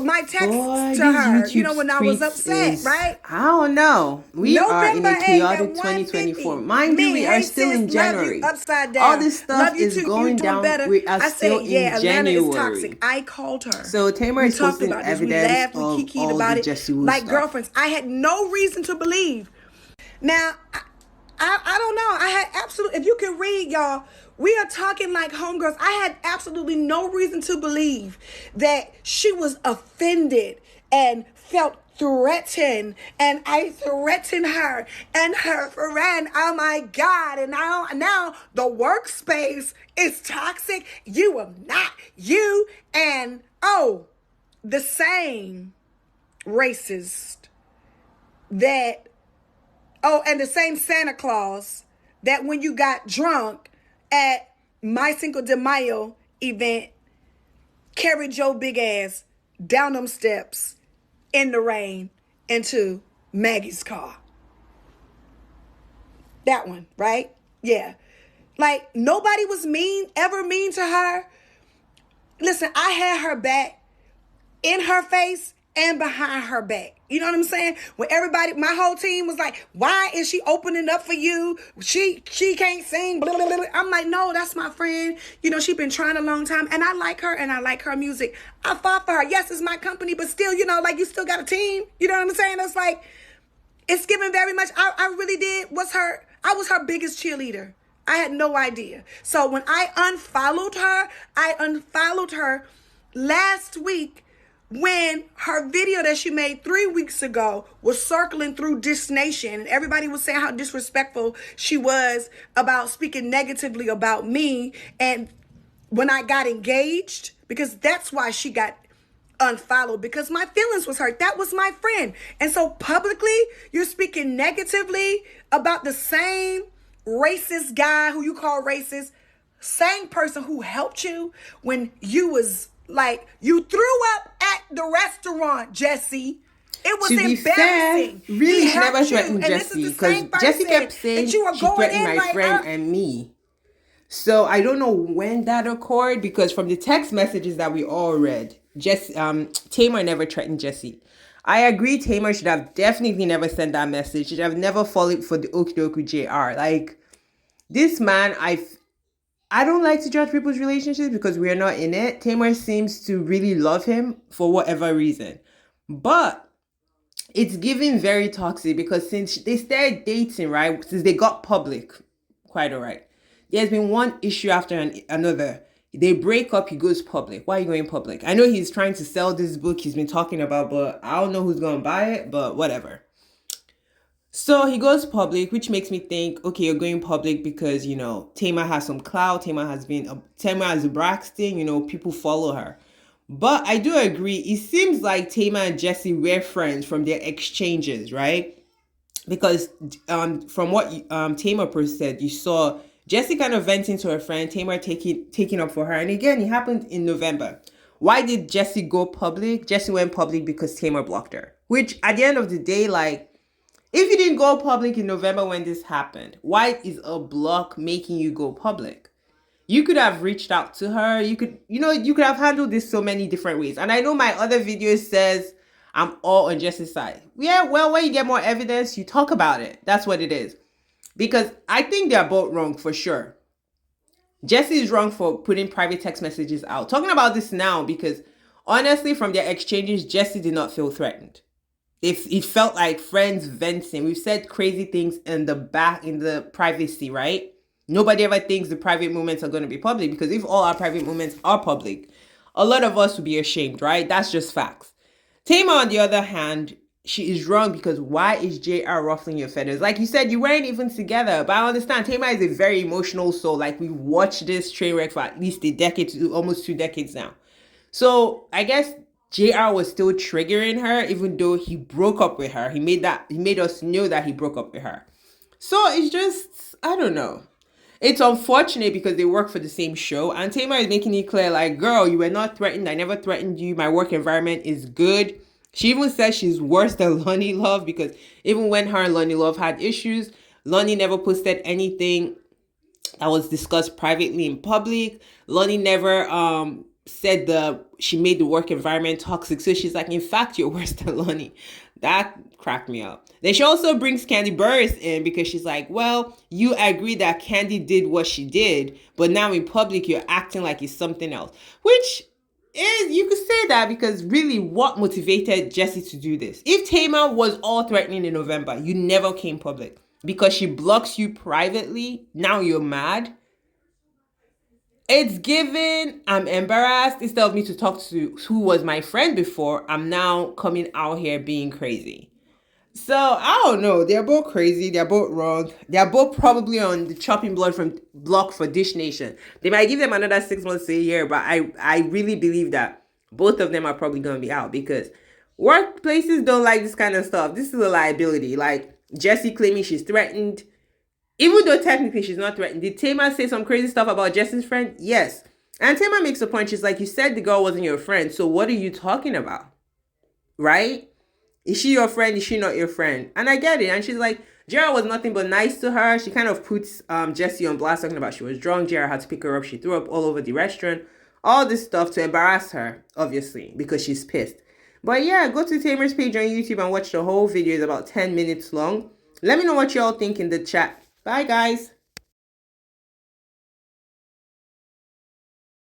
my text Boy, to these her, YouTube when I was streets upset, is, right? I don't know. We are in November a 8th chaotic at 2024. 1:50. Mind you, Me, we are hey still sis, in love you, January. upside All down. this stuff Love you is too, you going doing down. better. We are I still said, in yeah, Atlanta is toxic. January. I called her. So Tamar We is talked posting about this. We evidence laughed, we of kikied all the about it. Jessie Woo Like stuff. girlfriends. I had no reason to believe. Now, I don't know. I had absolutely, if you can read, y'all, we are talking like homegirls. I had absolutely no reason to believe that she was offended and felt threatened, and I threatened her and her friend. Oh my God. And now the workspace is toxic. You are not you. And the same racist that and the same Santa Claus that when you got drunk at my Cinco de Mayo event carried your big ass down them steps in the rain into Maggie's car. That one, right? Yeah. Like, nobody was ever mean to her. Listen, I had her back in her face and behind her back. You know what I'm saying? When everybody, my whole team was like, why is she opening up for you? She can't sing. Blah, blah, blah. I'm like, no, that's my friend. She been trying a long time, and I like her, and I like her music. I fought for her. Yes, it's my company, but still, like, you still got a team. You know what I'm saying? It's like, it's given very much. I really did. I was her biggest cheerleader. I had no idea. So when I unfollowed her last week, when her video that she made 3 weeks ago was circling through Dis Nation, and everybody was saying how disrespectful she was about speaking negatively about me, and when I got engaged, because that's why she got unfollowed, because my feelings was hurt. That was my friend. And so publicly, you're speaking negatively about the same racist guy who you call racist, same person who helped you when you was like, you threw up at the restaurant, Jessie. It was To be fair, embarrassing. really, He she never helped you, threatened and this is Jessie the because same Jessie kept person that saying you were she going threatened in my like, friend and me. So I don't know when that occurred, because from the text messages that we all read, Tamar never threatened Jessie. I agree, Tamar should have definitely never sent that message. Should have never fallen for the okie JR. Like, this man, I don't like to judge people's relationships because we're not in it. Tamar seems to really love him for whatever reason. But it's giving very toxic, because since they started dating, right, since they got public, quite all right, there's been one issue after another. They break up, he goes public. Why are you going public? I know he's trying to sell this book he's been talking about, but I don't know who's going to buy it, but whatever. So he goes public, which makes me think, okay, you're going public because, Tamar has some clout. Tamar has Braxton, people follow her. But I do agree, it seems like Tamar and Jessie were friends from their exchanges, right? Because from what Tamar said, you saw Jessie kind of venting to her friend, Tamar taking up for her. And again, it happened in November. Why did Jessie go public? Jessie went public because Tamar blocked her. Which, at the end of the day, like, if you didn't go public in November when this happened, why is a block making you go public? You could have reached out to her. You could have handled this so many different ways. And I know my other video says I'm all on Jessie's side. Yeah, well, when you get more evidence, you talk about it. That's what it is. Because I think they're both wrong for sure. Jessie is wrong for putting private text messages out. Talking about this now because honestly, from their exchanges, Jessie did not feel threatened. It felt like friends venting. We've said crazy things in the privacy, right? Nobody ever thinks the private moments are going to be public, because if all our private moments are public, a lot of us would be ashamed, right? That's just facts. Tamar, on the other hand, she is wrong, because why is JR ruffling your feathers? Like you said, you weren't even together. But I understand, Tamar is a very emotional soul. Like, we've watched this train wreck for at least a decade, almost 2 decades now. So I guess JR was still triggering her, even though he broke up with her. He made us know that he broke up with her. So it's just, I don't know. It's unfortunate because they work for the same show, and Tamar is making it clear, like, girl, you were not threatened. I never threatened you. My work environment is good. She even says she's worse than Lonnie Love, because even when her and Lonnie Love had issues, Lonnie never posted anything that was discussed privately in public. Lonnie never said she made the work environment toxic. So she's like, in fact, you're worse than Lonnie. That cracked me up. Then she also brings Candy Burris in because she's like, well, you agree that Candy did what she did, but now in public you're acting like it's something else. Which is, you could say that, because really, what motivated Jessie to do this? If Tamar was all threatening in November, you never came public. Because she blocks you privately, now you're mad. It's given, I'm embarrassed. Instead of me to talk to who was my friend before, I'm now coming out here being crazy. So I don't know. They're both crazy. They're both wrong. They're both probably on the chopping block for Dish Nation. They might give them another 6 months to a year, but I really believe that both of them are probably going to be out, because workplaces don't like this kind of stuff. This is a liability. Like Jessie claiming she's threatened. Even though technically she's not threatened. Did Tamar say some crazy stuff about Jessie's friend? Yes. And Tamar makes a point. She's like, you said the girl wasn't your friend, so what are you talking about? Right? Is she your friend? Is she not your friend? And I get it. And she's like, Jara was nothing but nice to her. She kind of puts Jessie on blast, talking about she was drunk. Jara had to pick her up. She threw up all over the restaurant. All this stuff to embarrass her, obviously, because she's pissed. But yeah, go to Tamar's page on YouTube and watch the whole video. It's about 10 minutes long. Let me know what y'all think in the chat. Bye, guys.